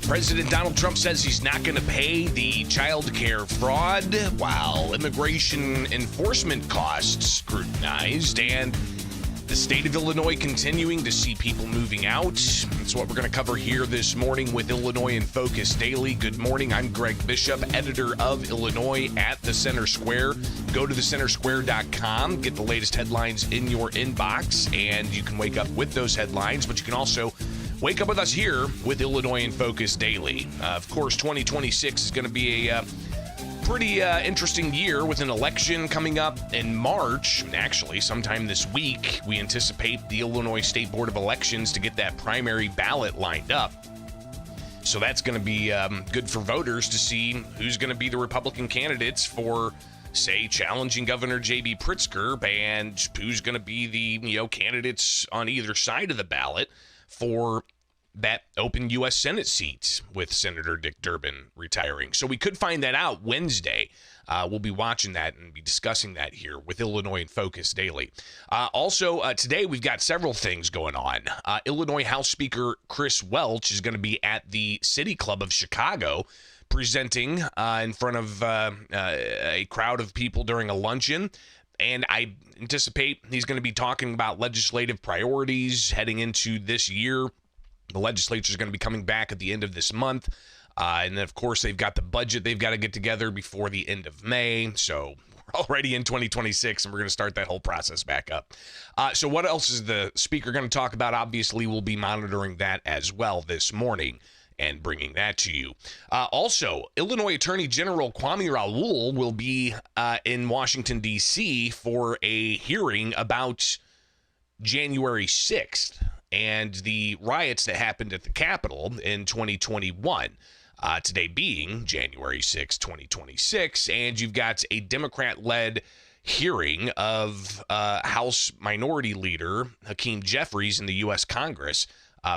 President Donald Trump says he's not going to pay the child care fraud, while immigration enforcement costs scrutinized, and the state of Illinois continuing to see people moving out. That's what we're going to cover here this morning with Illinois in Focus Daily. Good morning. I'm Greg Bishop, editor of Illinois at the Center Square. Go to thecentersquare.com, get the latest headlines in your inbox, and you can wake up with those headlines, but you can also wake up with us here with Illinois in Focus Daily. Of course, 2026 is going to be a pretty interesting year with an election coming up in March. Actually, sometime this week, we anticipate the Illinois State Board of Elections to get that primary ballot lined up. So that's going to be good for voters to see who's going to be the Republican candidates for, say, challenging Governor J.B. Pritzker, and who's going to be the candidates on either side of the ballot for that open U.S. Senate seat with Senator Dick Durbin retiring. So we could find that out Wednesday. We'll be watching that and be discussing that here with Illinois in Focus Daily. Also, today we've got several things going on. Illinois House Speaker Chris Welch is going to be at the City Club of Chicago presenting in front of a crowd of people during a luncheon. And I anticipate he's going to be talking about legislative priorities heading into this year. The legislature is going to be coming back at the end of this month. And then, of course, they've got the budget they've got to get together before the end of May. So we're already in 2026, and we're going to start that whole process back up. So what else is the speaker going to talk about? Obviously, we'll be monitoring that as well this morning and bringing that to you. Also, Illinois Attorney General Kwame Raoul will be in Washington, D.C. for a hearing about January 6th and the riots that happened at the Capitol in 2021. Today being January 6, 2026, and you've got a Democrat-led hearing of House Minority Leader Hakeem Jeffries in the U.S. Congress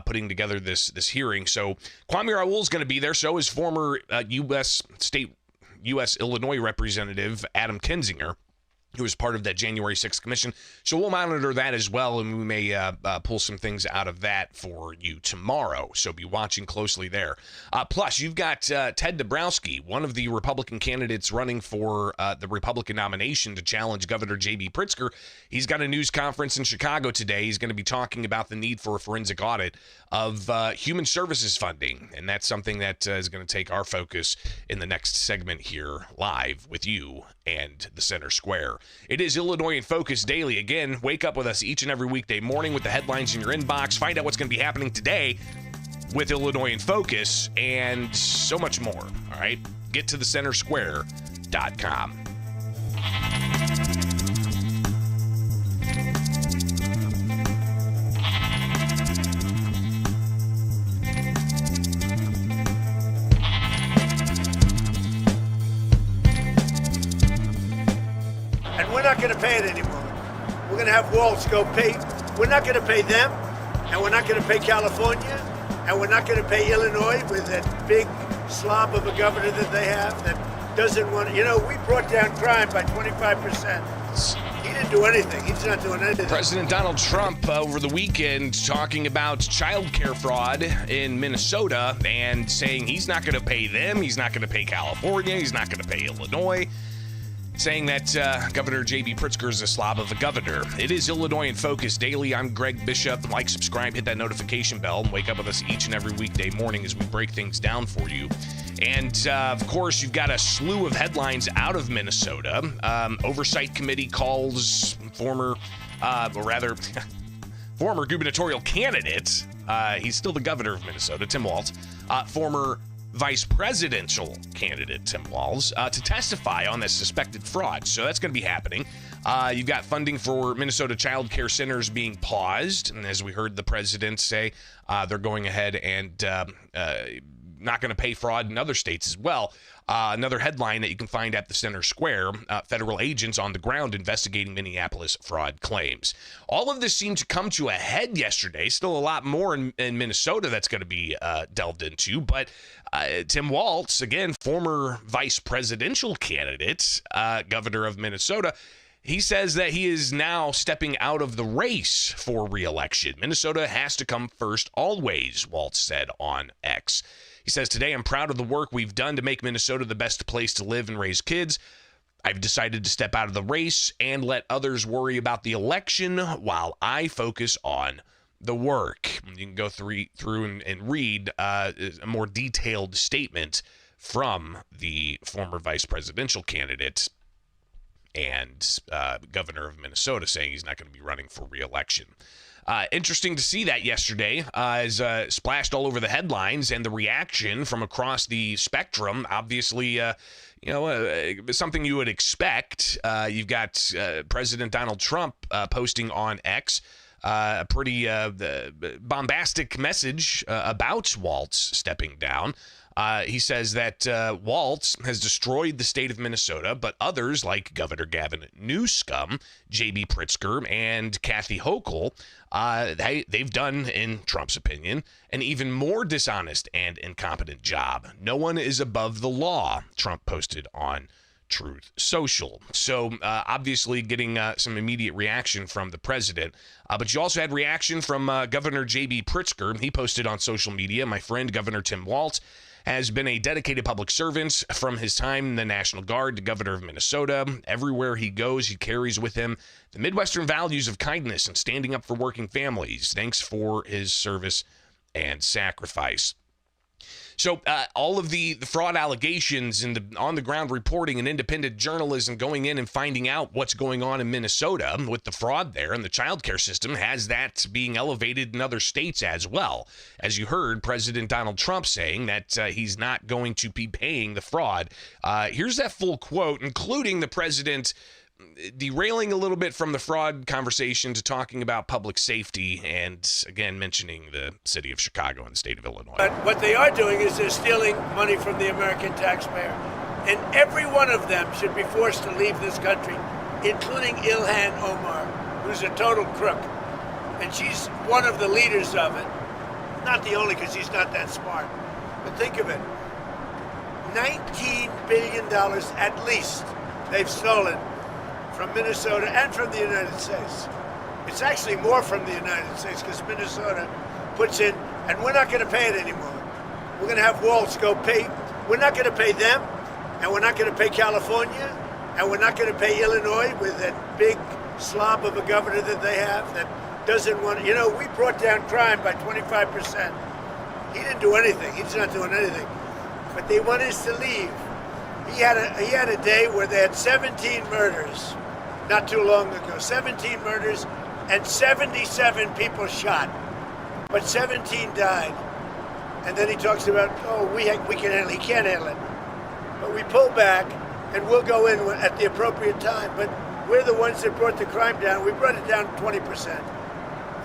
putting together this hearing. So Kwame Raoul is going to be there. So is former U.S. Illinois Representative Adam Kinzinger, who was part of that January 6th commission. So we'll monitor that as well, and we may pull some things out of that for you tomorrow. So be watching closely there. Plus, you've got Ted Dabrowski, one of the Republican candidates running for the Republican nomination to challenge Governor J.B. Pritzker. He's got a news conference in Chicago today. He's going to be talking about the need for a forensic audit of human services funding, and that's something that is going to take our focus in the next segment here live with you and the Center Square. It is Illinois in Focus Daily. Again, wake up with us each and every weekday morning with the headlines in your inbox. Find out what's going to be happening today with Illinois in Focus and so much more. All right? Get to thecentersquare.com. We're not going to pay it anymore. We're going to have Walsh go pay. We're not going to pay them, and we're not going to pay California, and we're not going to pay Illinois with that big slob of a governor that they have that doesn't want to. You know, we brought down crime by 25%. He didn't do anything. He's not doing anything. President Donald Trump over the weekend talking about child care fraud in Minnesota and saying he's not going to pay them. He's not going to pay California. He's not going to pay Illinois. Saying that Governor J.B. Pritzker is a slob of a governor. It is Illinois in Focus Daily. I'm Greg Bishop. Like, subscribe, hit that notification bell, and wake up with us each and every weekday morning as we break things down for you. And, of course, you've got a slew of headlines out of Minnesota. Oversight Committee calls former gubernatorial candidate, he's still the governor of Minnesota, Tim Walz, former vice presidential candidate, Tim Walz, to testify on this suspected fraud. So that's going to be happening. You've got funding for Minnesota child care centers being paused. And as we heard the president say, they're going ahead and not going to pay fraud in other states as well. Another headline that you can find at the Center Square, federal agents on the ground investigating Minneapolis fraud claims. All of this seemed to come to a head yesterday. Still a lot more in Minnesota that's going to be delved into. But Tim Walz, again, former vice presidential candidate, governor of Minnesota, he says that he is now stepping out of the race for re-election. Minnesota has to come first always, Walz said on X. He says, today I'm proud of the work we've done to make Minnesota the best place to live and raise kids. I've decided to step out of the race and let others worry about the election while I focus on the work. You can go through and read a more detailed statement from the former vice presidential candidate and governor of Minnesota saying he's not going to be running for re-election. Interesting to see that yesterday as splashed all over the headlines and the reaction from across the spectrum. Obviously, something you would expect. You've got President Donald Trump posting on X a pretty bombastic message about Walz stepping down. He says that Walz has destroyed the state of Minnesota, but others like Governor Gavin Newsom, J.B. Pritzker, and Kathy Hochul, they've done, in Trump's opinion, an even more dishonest and incompetent job. No one is above the law, Trump posted on Truth Social. So obviously getting some immediate reaction from the president. But you also had reaction from Governor J.B. Pritzker. He posted on social media, my friend Governor Tim Walz has been a dedicated public servant from his time in the National Guard to governor of Minnesota. Everywhere he goes, he carries with him the Midwestern values of kindness and standing up for working families. Thanks for his service and sacrifice. So all of the fraud allegations and the on-the-ground reporting and independent journalism going in and finding out what's going on in Minnesota with the fraud there, and the child care system has that being elevated in other states as well. As you heard, President Donald Trump saying that he's not going to be paying the fraud. Here's that full quote, including the president derailing a little bit from the fraud conversation to talking about public safety and, again, mentioning the city of Chicago and the state of Illinois. But what they are doing is they're stealing money from the American taxpayer. And every one of them should be forced to leave this country, including Ilhan Omar, who's a total crook. And she's one of the leaders of it. Not the only, because she's not that smart. But think of it. $19 billion at least they've stolen from Minnesota and from the United States. It's actually more from the United States because Minnesota puts in, and we're not going to pay it anymore. We're going to have Walz go pay. We're not going to pay them, and we're not going to pay California, and we're not going to pay Illinois with that big slob of a governor that they have that doesn't want, we brought down crime by 25%. He didn't do anything. He's not doing anything. But they want us to leave. He had a day where they had 17 murders not too long ago. 17 murders and 77 people shot. But 17 died. And then he talks about, we can handle it. He can't handle it. But we pull back and we'll go in at the appropriate time. But we're the ones that brought the crime down. We brought it down 20%.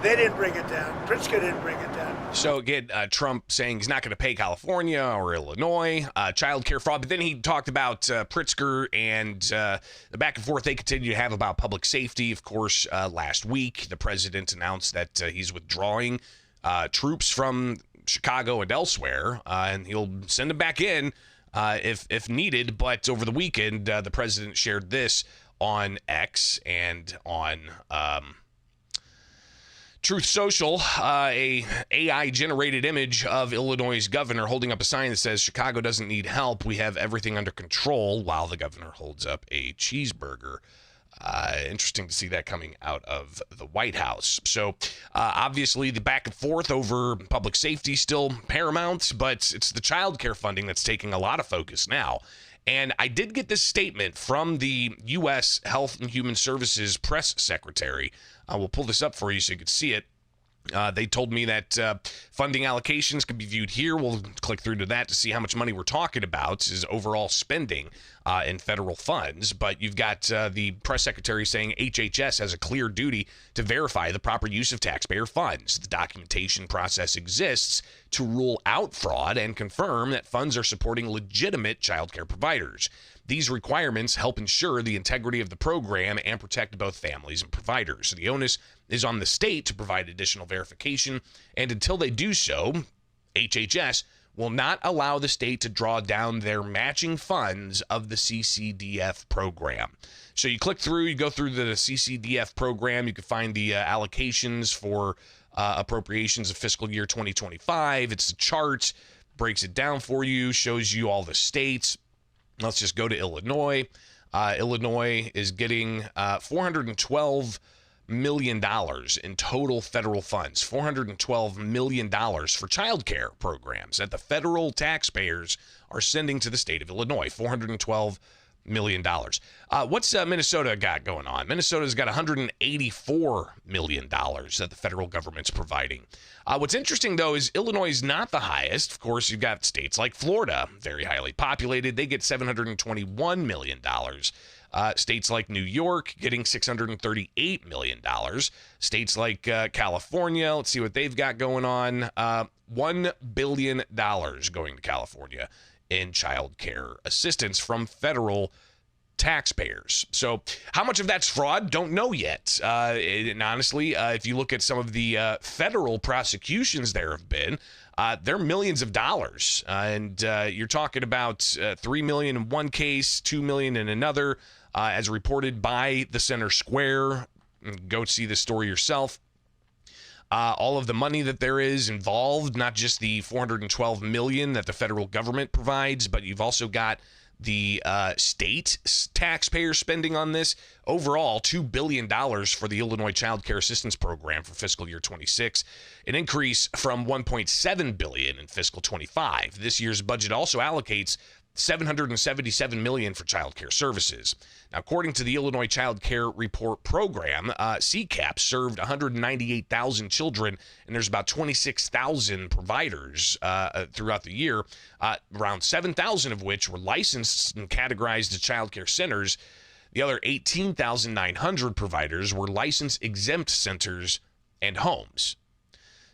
They didn't bring it down. Pritzker didn't bring it down. So again, Trump saying he's not going to pay California or Illinois, child care fraud. But then he talked about Pritzker and the back and forth they continue to have about public safety. Of course, last week, the president announced that he's withdrawing troops from Chicago and elsewhere, and he'll send them back in if needed. But over the weekend, the president shared this on X and on Truth Social, a AI-generated image of Illinois' governor holding up a sign that says, Chicago doesn't need help, we have everything under control, while the governor holds up a cheeseburger. Interesting to see that coming out of the White House. So, obviously, the back and forth over public safety still paramount, but it's the child care funding that's taking a lot of focus now. And I did get this statement from the U.S. Health and Human Services press secretary. We'll pull this up for you so you can see it. They told me that funding allocations can be viewed here. We'll click through to that to see how much money we're talking about is overall spending in federal funds. But you've got the press secretary saying HHS has a clear duty to verify the proper use of taxpayer funds. The documentation process exists to rule out fraud and confirm that funds are supporting legitimate childcare providers. These requirements help ensure the integrity of the program and protect both families and providers. The onus is on the state to provide additional verification, and until they do so, HHS will not allow the state to draw down their matching funds of the CCDF program. So you click through, you go through the CCDF program, you can find the allocations for appropriations of fiscal year 2025. It's a chart, breaks it down for you, shows you all the states. Let's just go to Illinois. Illinois is getting $412 million in total federal funds, $412 million for child care programs that the federal taxpayers are sending to the state of Illinois, $412 million. What's Minnesota got going on? Minnesota's got $184 million that the federal government's providing. What's interesting, though, is Illinois is not the highest. Of course, you've got states like Florida, very highly populated. They get $721 million. States like New York getting $638 million. States like California, let's see what they've got going on. $1 billion going to California in child care assistance from federal taxpayers. So how much of that's fraud? Don't know yet. And honestly, if you look at some of the federal prosecutions there have been, they're millions of dollars. And you're talking about $3 million in one case, $2 million in another, as reported by the Center Square. Go see the story yourself. All of the money that there is involved, not just the $412 million that the federal government provides, but you've also got the state taxpayer spending on this. Overall, $2 billion for the Illinois Child Care Assistance Program for fiscal year 26, an increase from $1.7 billion in fiscal 25. This year's budget also allocates $777 million for child care services. Now, according to the Illinois Child Care Report Program, CCAP served 198,000 children, and there's about 26,000 providers throughout the year, around 7,000 of which were licensed and categorized as child care centers. The other 18,900 providers were licensed exempt centers and homes.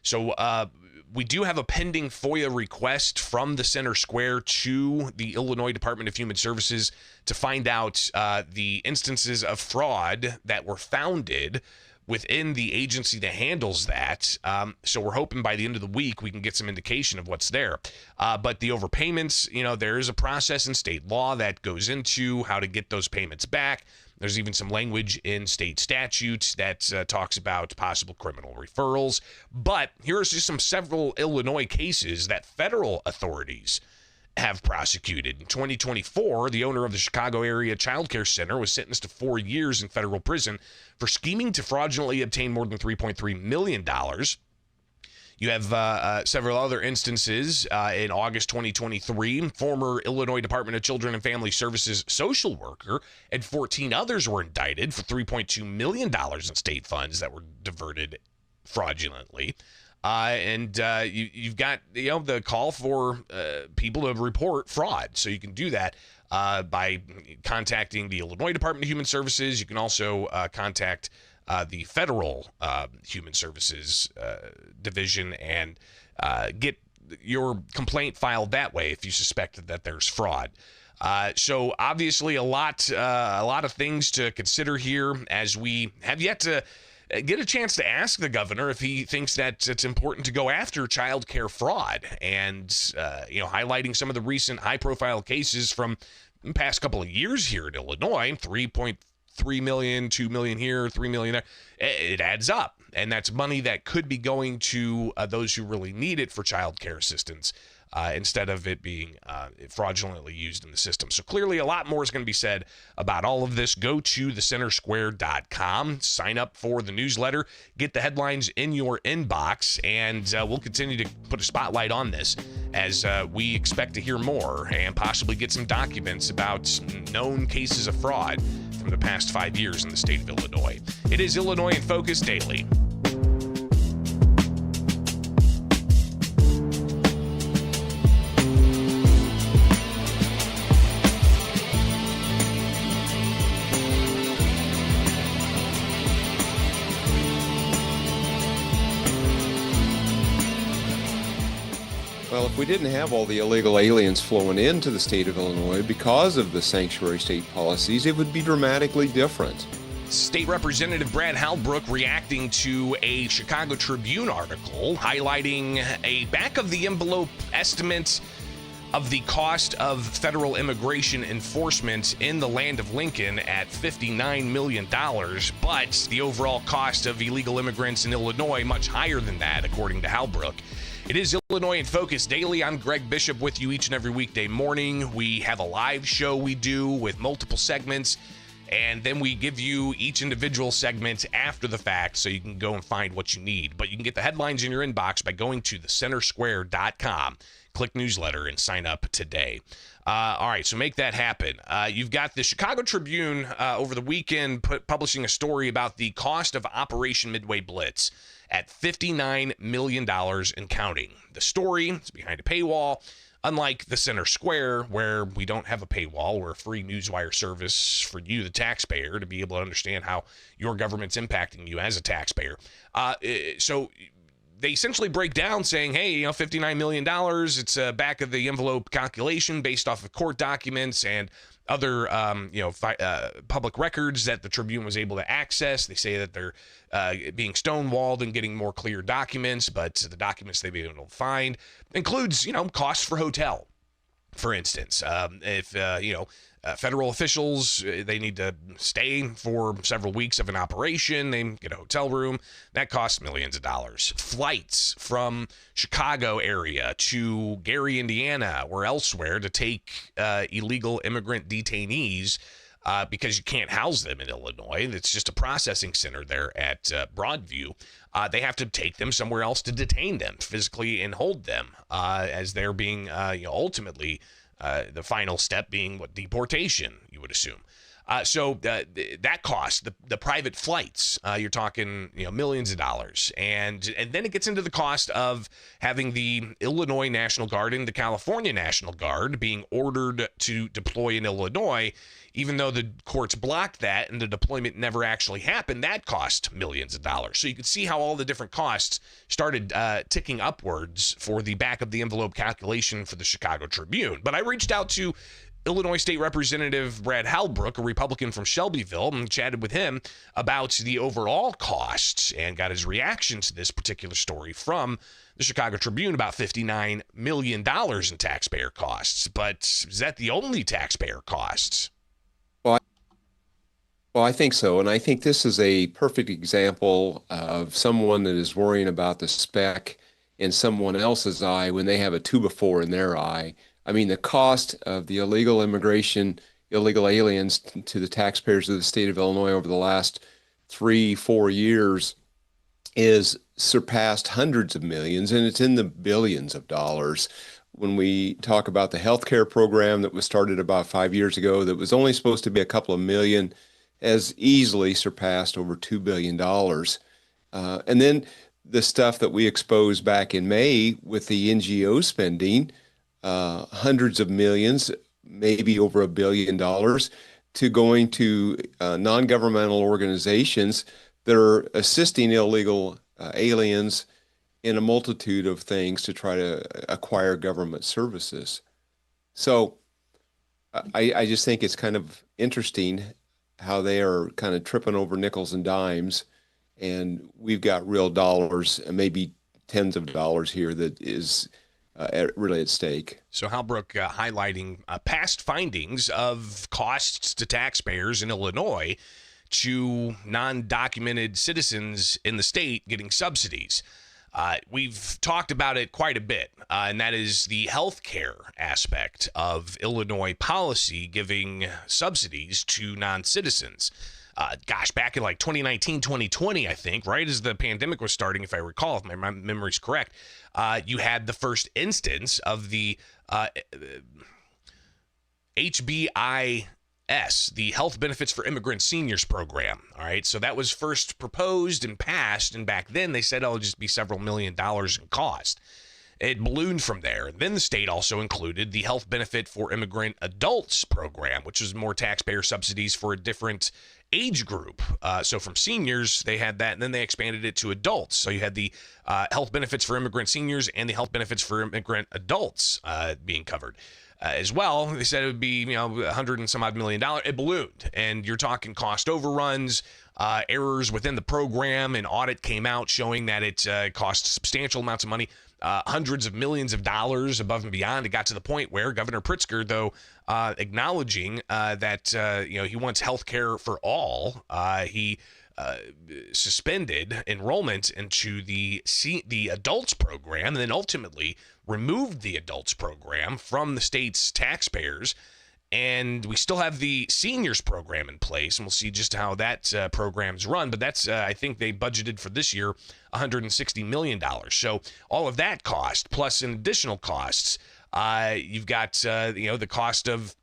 So we do have a pending FOIA request from the Center Square to the Illinois Department of Human Services to find out the instances of fraud that were founded within the agency that handles that. So we're hoping by the end of the week we can get some indication of what's there. But the overpayments, there is a process in state law that goes into how to get those payments back. There's even some language in state statutes that talks about possible criminal referrals. But here's just several Illinois cases that federal authorities have prosecuted. In 2024, the owner of the Chicago area child care center was sentenced to 4 years in federal prison for scheming to fraudulently obtain more than $3.3 million. You have several other instances. In August 2023, former Illinois Department of Children and Family Services social worker and 14 others were indicted for $3.2 million in state funds that were diverted fraudulently. You've got the call for people to report fraud. So you can do that by contacting the Illinois Department of Human Services. You can also contact the Federal Human Services Division and get your complaint filed that way if you suspect that there's fraud. So obviously a lot of things to consider here, as we have yet to get a chance to ask the governor if he thinks that it's important to go after child care fraud, and highlighting some of the recent high-profile cases from the past couple of years here in Illinois. 3.3 million, 2 million here, 3 million there. It adds up, and that's money that could be going to those who really need it for child care assistance, instead of it being fraudulently used in the system. So clearly a lot more is going to be said about all of this. Go to thecentersquare.com, sign up for the newsletter, get the headlines in your inbox, and we'll continue to put a spotlight on this as we expect to hear more and possibly get some documents about known cases of fraud from the past 5 years in the state of Illinois. It is Illinois in Focus Daily. Well, if we didn't have all the illegal aliens flowing into the state of Illinois because of the sanctuary state policies, it would be dramatically different. State Representative Brad Halbrook reacting to a Chicago Tribune article highlighting a back-of-the-envelope estimate of the cost of federal immigration enforcement in the land of Lincoln at $59 million, but the overall cost of illegal immigrants in Illinois much higher than that, according to Halbrook. It is Illinois in Focus Daily. I'm Greg Bishop with you each and every weekday morning. We have a live show we do with multiple segments, and then we give you each individual segment after the fact so you can go and find what you need. But you can get the headlines in your inbox by going to thecentersquare.com. Click newsletter and sign up today. All right, so make that happen. You've got the Chicago Tribune over the weekend publishing a story about the cost of Operation Midway Blitz at $59 million and counting. The story is behind a paywall. Unlike the Center Square, where we don't have a paywall, we're a free newswire service for you, the taxpayer, to be able to understand how your government's impacting you as a taxpayer. So they essentially break down saying, hey, $59 million, it's a back of the envelope calculation based off of court documents and other, public records that the Tribune was able to access. They say that they're being stonewalled and getting more clear documents, but the documents they've been able to find includes, costs for hotel, for instance. If federal officials, they need to stay for several weeks of an operation, they get a hotel room, that costs millions of dollars. Flights from Chicago area to Gary, Indiana, or elsewhere to take illegal immigrant detainees because you can't house them in Illinois. It's just a processing center there at Broadview. They have to take them somewhere else to detain them physically and hold them as they're being ultimately the final step being deportation, you would assume. So that cost, the private flights, you're talking millions of dollars, and then it gets into the cost of having the Illinois National Guard and the California National Guard being ordered to deploy in Illinois, even though the courts blocked that and the deployment never actually happened. That cost millions of dollars. So you can see how all the different costs started ticking upwards for the back of the envelope calculation for the Chicago Tribune. But I reached out to Illinois State Representative Brad Halbrook, a Republican from Shelbyville, and chatted with him about the overall costs and got his reaction to this particular story from the Chicago Tribune about $59 million in taxpayer costs. But is that the only taxpayer costs? Well, I think so. And I think this is a perfect example of someone that is worrying about the speck in someone else's eye when they have a 2x4 in their eye. I mean, the cost of the illegal immigration, illegal aliens to the taxpayers of the state of Illinois over the last 3-4 years is surpassed hundreds of millions, and it's in the billions of dollars. When we talk about the healthcare program that was started about 5 years ago, that was only supposed to be a couple of million, has easily surpassed over $2 billion. And then the stuff that we exposed back in May with the NGO spending, hundreds of millions, maybe over $1 billion, to going to non-governmental organizations that are assisting illegal aliens in a multitude of things to try to acquire government services. So I just think it's kind of interesting how they are kind of tripping over nickels and dimes, and we've got real dollars, maybe tens of dollars here that is really at stake. So Halbrook highlighting past findings of costs to taxpayers in Illinois to non-documented citizens in the state getting subsidies. We've talked about it quite a bit, and that is the healthcare aspect of Illinois policy giving subsidies to non-citizens. Back in like 2019, 2020, I think, right as the pandemic was starting, if I recall, if my memory's correct, you had the first instance of the HBIS, the Health Benefits for Immigrant Seniors program. All right, so that was first proposed and passed, and back then they said, it'll just be several $1 million in cost. It ballooned from there. Then the state also included the Health Benefit for Immigrant Adults program, which is more taxpayer subsidies for a different age group. So from seniors, they had that, and then they expanded it to adults. So you had the health benefits for immigrant seniors and the health benefits for immigrant adults being covered. As well, they said it would be, $100 and some odd million. It ballooned, and you're talking cost overruns, errors within the program. An audit came out showing that it cost substantial amounts of money, hundreds of millions of dollars above and beyond. It got to the point where Governor Pritzker, though, acknowledging that he wants health care for all, he suspended enrollment into the adults program, and then ultimately removed the adults program from the state's taxpayers. And we still have the seniors program in place, and we'll see just how that program's run. But that's, I think they budgeted for this year $160 million. So all of that cost, plus in additional costs, you've got the cost of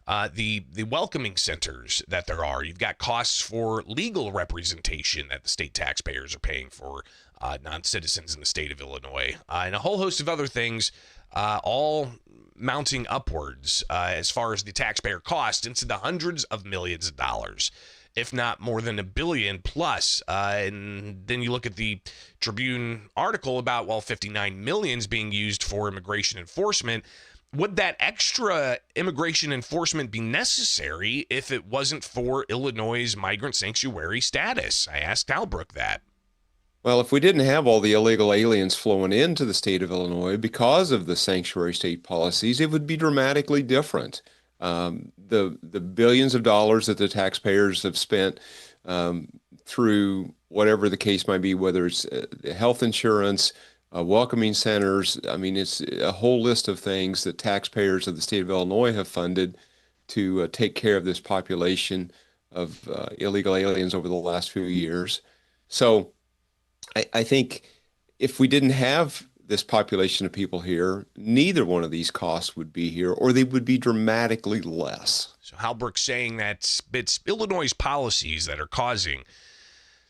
the welcoming centers that there are. You've got costs for legal representation that the state taxpayers are paying for non-citizens in the state of Illinois, and a whole host of other things, all mounting upwards as far as the taxpayer cost into the hundreds of millions of dollars, if not more than $1 billion plus. And then you look at the Tribune article about, 59 million is being used for immigration enforcement. Would that extra immigration enforcement be necessary if it wasn't for Illinois' migrant sanctuary status? I asked Halbrook that. Well, if we didn't have all the illegal aliens flowing into the state of Illinois because of the sanctuary state policies, it would be dramatically different. The billions of dollars that the taxpayers have spent through whatever the case might be, whether it's health insurance, welcoming centers. I mean, it's a whole list of things that taxpayers of the state of Illinois have funded to take care of this population of illegal aliens over the last few years. So I think if we didn't have this population of people here, neither one of these costs would be here, or they would be dramatically less. So Halbrook saying that it's Illinois' policies that are causing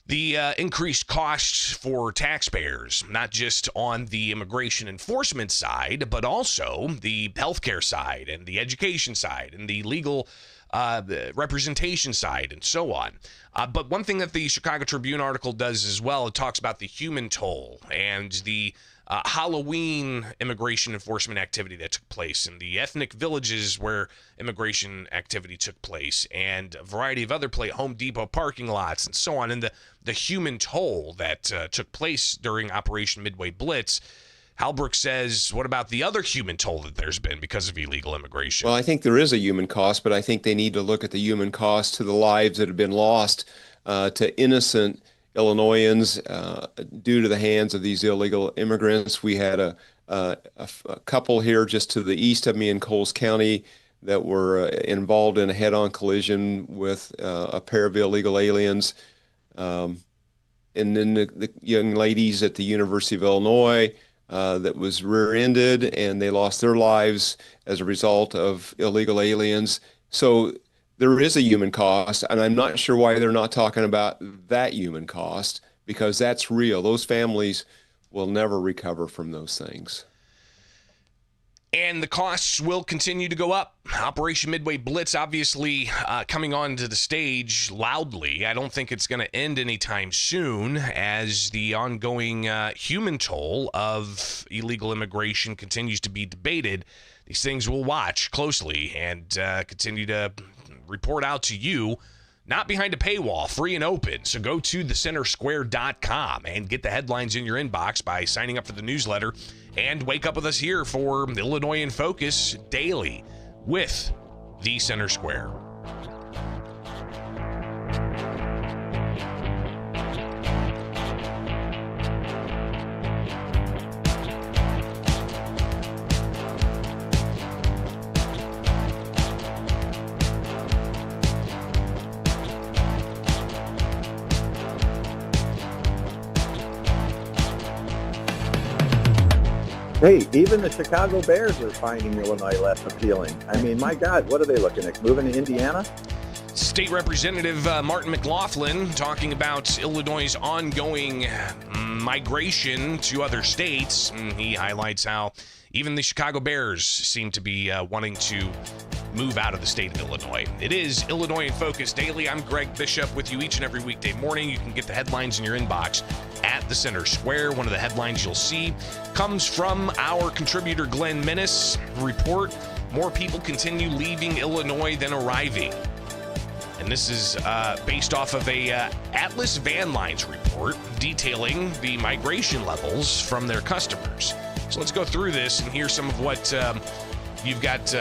the increased costs for taxpayers, not just on the immigration enforcement side, but also the healthcare side and the education side and the legal the representation side and so on. But one thing that the Chicago Tribune article does as well, it talks about the human toll and the Halloween immigration enforcement activity that took place in the ethnic villages where immigration activity took place, and a variety of other Home Depot parking lots and so on, and the human toll that took place during Operation Midway Blitz. Halbrook says, what about the other human toll that there's been because of illegal immigration? Well, I think there is a human cost, but I think they need to look at the human cost to the lives that have been lost to innocent Illinoisans due to the hands of these illegal immigrants. We had a couple here just to the east of me in Coles County that were involved in a head-on collision with a pair of illegal aliens. And then the young ladies at the University of Illinois that was rear-ended, and they lost their lives as a result of illegal aliens. So there is a human cost, and I'm not sure why they're not talking about that human cost, because that's real. Those families will never recover from those things. And the costs will continue to go up. Operation Midway Blitz obviously coming onto the stage loudly. I don't think it's going to end anytime soon, as the ongoing human toll of illegal immigration continues to be debated. These things we'll watch closely and continue to report out to you, not behind a paywall, free and open. So go to thecentersquare.com and get the headlines in your inbox by signing up for the newsletter, and wake up with us here for Illinois in Focus daily with The Center Square. Hey, even the Chicago Bears are finding Illinois less appealing. I mean, my God, what are they looking at? Moving to Indiana? State Representative Martin McLaughlin talking about Illinois' ongoing migration to other states. He highlights how even the Chicago Bears seem to be wanting to move out of the state of Illinois. It is Illinois in Focus Daily. I'm Greg Bishop with you each and every weekday morning. You can get the headlines in your inbox at the Center Square. One of the headlines you'll see comes from our contributor Glenn Minnis. Report: more people continue leaving Illinois than arriving. And this is based off of a Atlas Van Lines report detailing the migration levels from their customers. So let's go through this and hear some of what you've got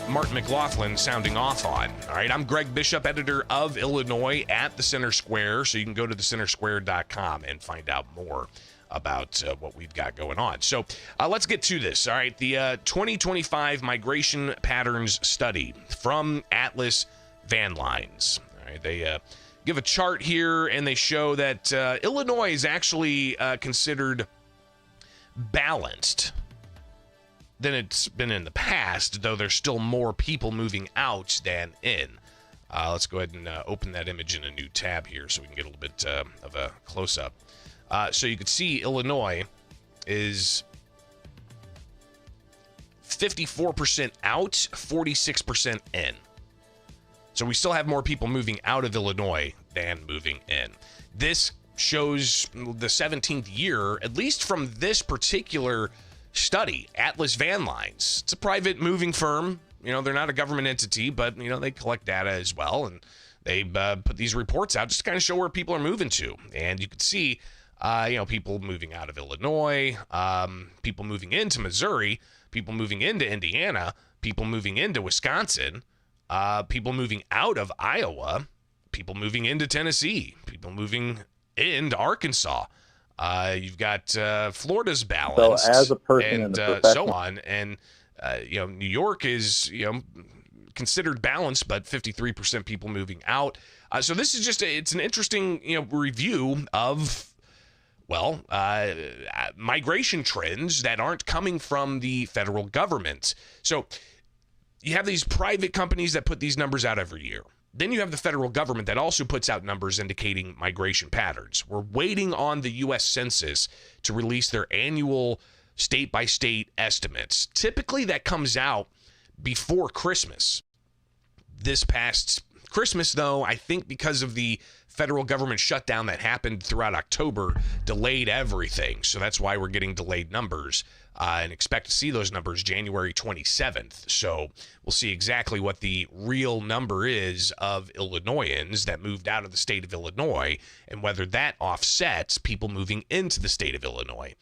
Martin McLaughlin sounding off on. All right, I'm Greg Bishop, editor of Illinois at the Center Square. So you can go to thecentersquare.com and find out more about what we've got going on. So let's get to this. All right, the 2025 Migration Patterns Study from Atlas Van Lines. All right, they give a chart here and they show that Illinois is actually considered balanced than it's been in the past, though there's still more people moving out than in. Let's go ahead and open that image in a new tab here so we can get a little bit of a close-up. So you can see Illinois is 54% out, 46% in. So we still have more people moving out of Illinois than moving in. This shows the 17th year, at least from this particular study, Atlas Van Lines. It's a private moving firm. You know, they're not a government entity, but, you know, they collect data as well. And they put these reports out just to kind of show where people are moving to. And you can see, you know, people moving out of Illinois, people moving into Missouri, people moving into Indiana, people moving into Wisconsin, people moving out of Iowa, people moving into Tennessee, people moving into Arkansas. You've got Florida's balanced, so as a person and in the so on. And you know, New York is, you know, considered balanced, but 53% people moving out. So this is just it's an interesting, you know, review of, well, migration trends that aren't coming from the federal government. So you have these private companies that put these numbers out every year. Then you have the federal government that also puts out numbers indicating migration patterns. We're waiting on the U.S. Census to release their annual state-by-state estimates. Typically, that comes out before Christmas. This past Christmas, though, I think because of the federal government shutdown that happened throughout October, delayed everything. So that's why we're getting delayed numbers. And expect to see those numbers January 27th. So we'll see exactly what the real number is of Illinoisans that moved out of the state of Illinois and whether that offsets people moving into the state of Illinois.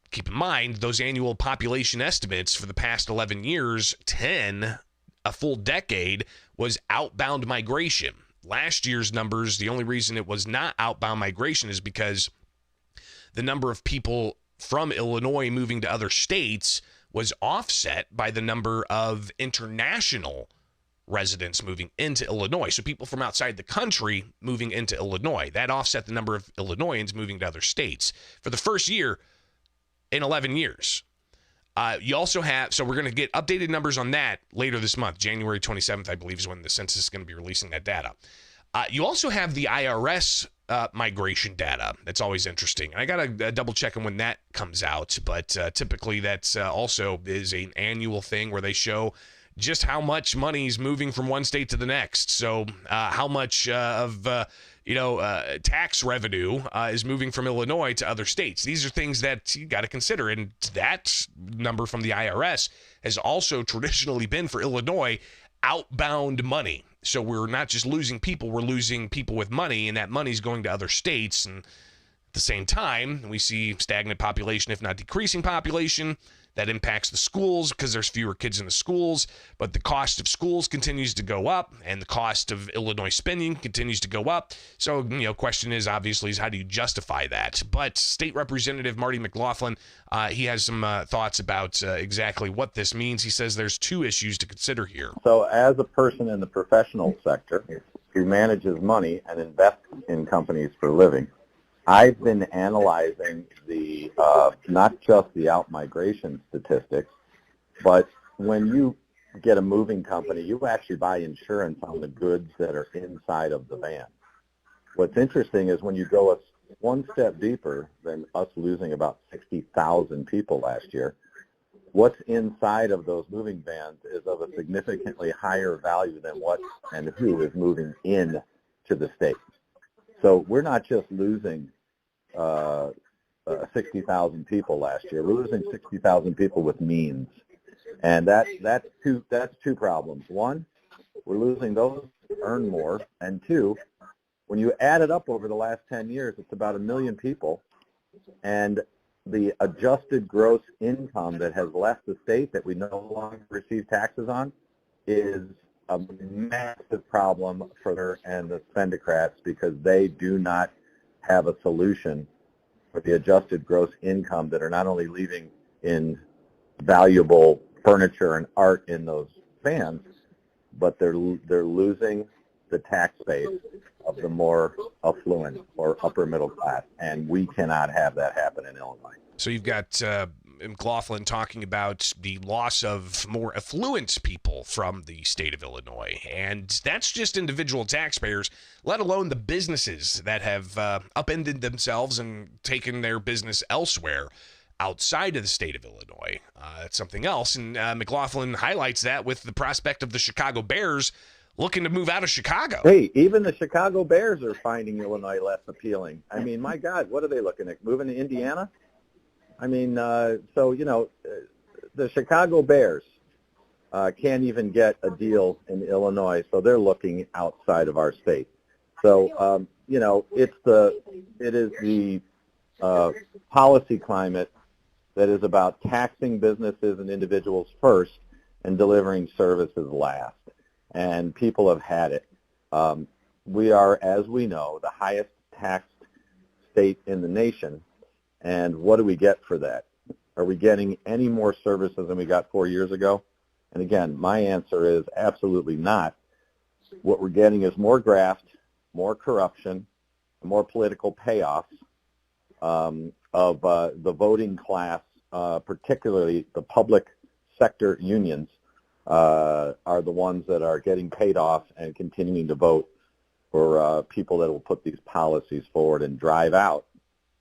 Keep in mind, those annual population estimates for the past 11 years, 10, a full decade, was outbound migration. Last year's numbers, the only reason it was not outbound migration is because the number of people from Illinois moving to other states was offset by the number of international residents moving into Illinois. So people from outside the country moving into Illinois. That offset the number of Illinoisans moving to other states for the first year in 11 years. You also have, so we're going to get updated numbers on that later this month. January 27th, I believe, is when the census is going to be releasing that data. You also have the IRS migration data. That's always interesting. And I got to double check on when that comes out, but typically that's also is an annual thing where they show just how much money is moving from one state to the next. So how much of tax revenue is moving from Illinois to other states. These are things that you got to consider. And that number from the IRS has also traditionally been for Illinois outbound money. So we're not just losing people, we're losing people with money, and that money's going to other states. And at the same time, we see stagnant population, if not decreasing population. That impacts the schools because there's fewer kids in the schools, but the cost of schools continues to go up and the cost of Illinois spending continues to go up. So, question is obviously how do you justify that? But State Representative Marty McLaughlin, he has some thoughts about exactly what this means. He says there's two issues to consider here. So as a person in the professional sector who manages money and invests in companies for a living, I've been analyzing the not just the out-migration statistics, but when you get a moving company, you actually buy insurance on the goods that are inside of the van. What's interesting is when you go one step deeper than us losing about 60,000 people last year. What's inside of those moving vans is of a significantly higher value than what and who is moving in to the state. So we're not just losing 60,000 people last year. We're losing 60,000 people with means, and that's two problems. One, we're losing those who earn more, and two, when you add it up over the last 10 years, it's about 1 million people, and the adjusted gross income that has left the state that we no longer receive taxes on is a massive problem for her and the spendocrats, because they do not have a solution for the adjusted gross income that are not only leaving in valuable furniture and art in those vans, but they're losing the tax base of the more affluent or upper middle class, and we cannot have that happen in Illinois. So you've got McLaughlin talking about the loss of more affluent people from the state of Illinois, and that's just individual taxpayers, let alone the businesses that have upended themselves and taken their business elsewhere outside of the state of Illinois. That's something else, and McLaughlin highlights that with the prospect of the Chicago Bears looking to move out of Chicago. Hey, even the Chicago Bears are finding Illinois less appealing. I mean, my God, what are they looking at? Moving to Indiana? I mean, so, you know, the Chicago Bears can't even get a deal in Illinois, so they're looking outside of our state. So, you know, it is the policy climate that is about taxing businesses and individuals first and delivering services last. And people have had it. We are, as we know, the highest taxed state in the nation. And what do we get for that? Are we getting any more services than we got 4 years ago? And again, my answer is absolutely not. What we're getting is more graft, more corruption, more political payoffs of the voting class, particularly the public sector unions, are the ones that are getting paid off and continuing to vote for people that will put these policies forward and drive out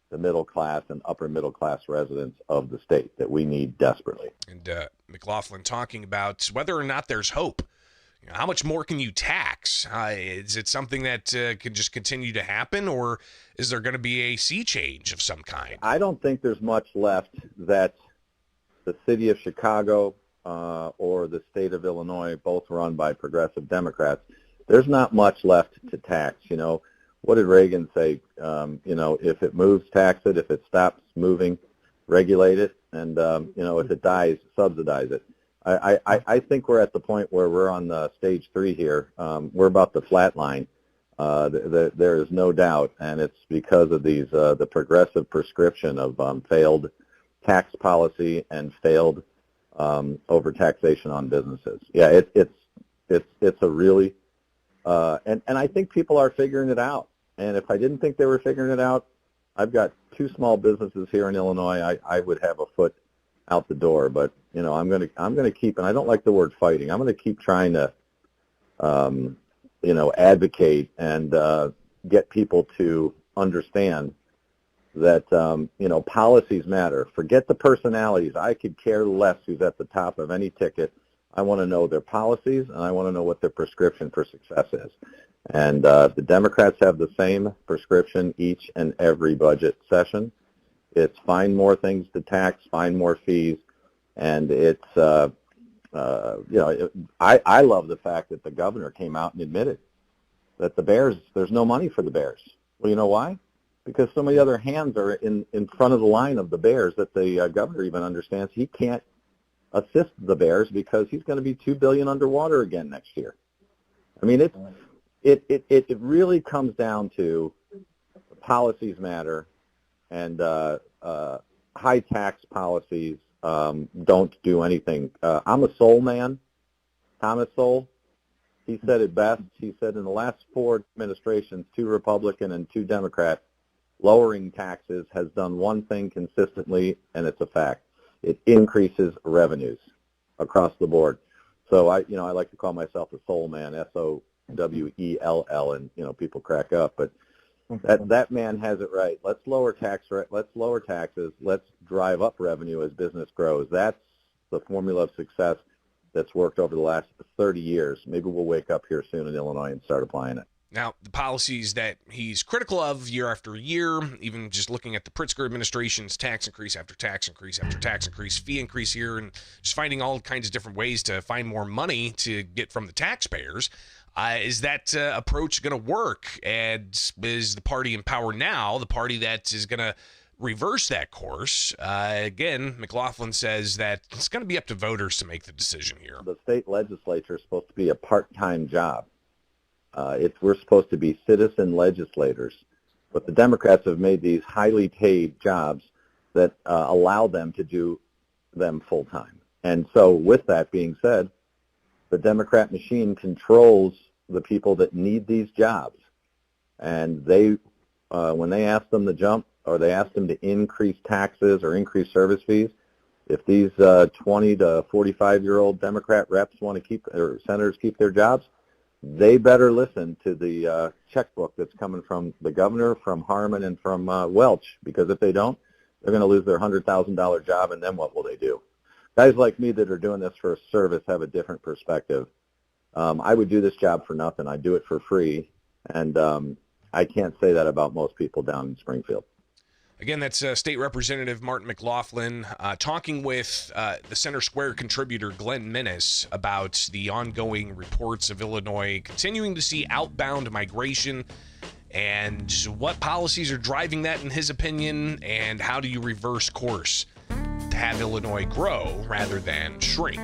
the middle class and upper middle class residents of the state that we need desperately. And McLaughlin talking about whether or not there's hope. You know, how much more can you tax? Is it something that can just continue to happen, or is there going to be a sea change of some kind? I don't think there's much left that the city of Chicago or the state of Illinois, both run by progressive Democrats, there's not much left to tax. You know, what did Reagan say? You know, if it moves, tax it. If it stops moving, regulate it. And, you know, if it dies, subsidize it. I think we're at the point where we're on the stage 3 here. We're about to flatline. There is no doubt, and it's because of these the progressive prescription of failed tax policy and failed overtaxation on businesses. Yeah, it's a really and I think people are figuring it out. And if I didn't think they were figuring it out, I've got 2 small businesses here in Illinois. I would have a foot out the door. But you know, I'm gonna keep, and I don't like the word fighting. I'm gonna keep trying to you know, advocate and get people to understand that you know, policies matter. Forget the personalities. I could care less who's at the top of any ticket. I want to know their policies, and I want to know what their prescription for success is. And the Democrats have the same prescription each and every budget session. It's find more things to tax, find more fees, and it's you know, I love the fact that the governor came out and admitted that the Bears, there's no money for the Bears. Well, you know why? Because so many other hands are in front of the line of the Bears that the governor even understands he can't assist the Bears because he's going to be $2 billion underwater again next year. I mean, it really comes down to the policies matter, and high tax policies don't do anything. I'm a Sowell man, Thomas Sowell. He said it best. He said in the last 4 administrations, 2 Republican and 2 Democrat, lowering taxes has done one thing consistently, and it's a fact. It increases revenues across the board. So I like to call myself a Sowell man, S-O-W-E-L-L, and you know, people crack up. But That man has it right. Let's lower taxes. Let's drive up revenue as business grows. That's the formula of success that's worked over the last 30 years. Maybe we'll wake up here soon in Illinois and start applying it. Now, the policies that he's critical of year after year, even just looking at the Pritzker administration's tax increase after tax increase after tax increase, fee increase here, and just finding all kinds of different ways to find more money to get from the taxpayers. Is that approach going to work? And is the party in power now the party that is going to reverse that course? Again, McLaughlin says that it's going to be up to voters to make the decision here. The state legislature is supposed to be a part-time job. We're supposed to be citizen legislators. But the Democrats have made these highly paid jobs that allow them to do them full-time. And so with that being said, the Democrat machine controls the people that need these jobs. And they, when they ask them to jump or they ask them to increase taxes or increase service fees, if these 20 to 45-year-old Democrat reps want to keep, or senators keep their jobs, they better listen to the checkbook that's coming from the governor, from Harmon, and from Welch, because if they don't, they're going to lose their $100,000 job, and then what will they do? Guys like me that are doing this for a service have a different perspective. I would do this job for nothing. I'd do it for free, and I can't say that about most people down in Springfield. Again, that's State Representative Martin McLaughlin talking with the Center Square contributor Glenn Minnis about the ongoing reports of Illinois continuing to see outbound migration and what policies are driving that in his opinion, and how do you reverse course to have Illinois grow rather than shrink.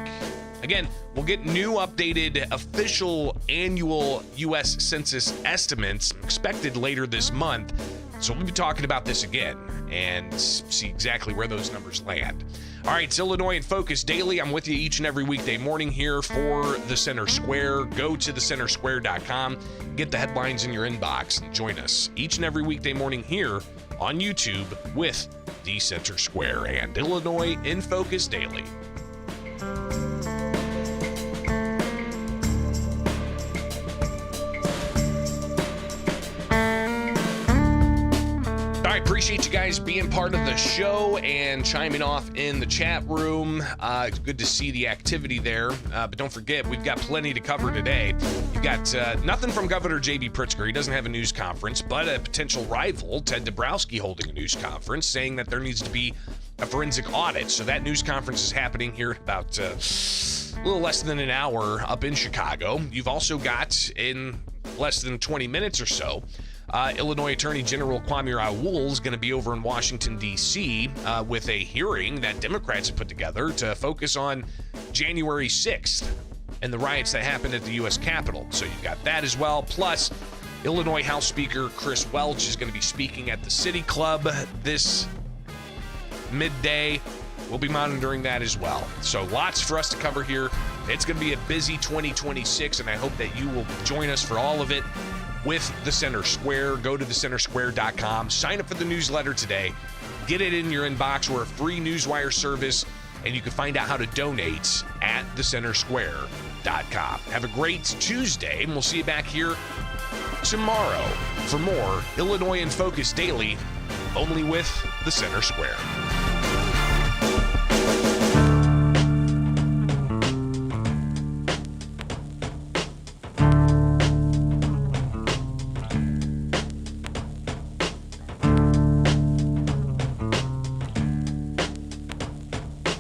Again, we'll get new updated official annual U.S. Census estimates expected later this month. So we'll be talking about this again and see exactly where those numbers land. All right, it's Illinois in Focus Daily. I'm with you each and every weekday morning here for the Center Square. Go to thecentersquare.com, get the headlines in your inbox, and join us each and every weekday morning here on YouTube with the Center Square and Illinois in Focus Daily. I appreciate you guys being part of the show and chiming off in the chat room. It's good to see the activity there. But don't forget, we've got plenty to cover today. You've got nothing from Governor J.B. Pritzker. He doesn't have a news conference, but a potential rival, Ted Dabrowski, holding a news conference saying that there needs to be a forensic audit. So that news conference is happening here in about a little less than an hour up in Chicago. You've also got, in less than 20 minutes or so, Illinois Attorney General Kwame Raoul is going to be over in Washington, D.C. With a hearing that Democrats have put together to focus on January 6th and the riots that happened at the U.S. Capitol. So you've got that as well. Plus, Illinois House Speaker Chris Welch is going to be speaking at the City Club this midday. We'll be monitoring that as well. So lots for us to cover here. It's going to be a busy 2026, and I hope that you will join us for all of it with the Center Square. Go to thecentersquare.com. Sign up for the newsletter today. Get it in your inbox. We're a free newswire service, and you can find out how to donate at thecentersquare.com. Have a great Tuesday, and we'll see you back here tomorrow for more Illinois in Focus Daily, only with the Center Square.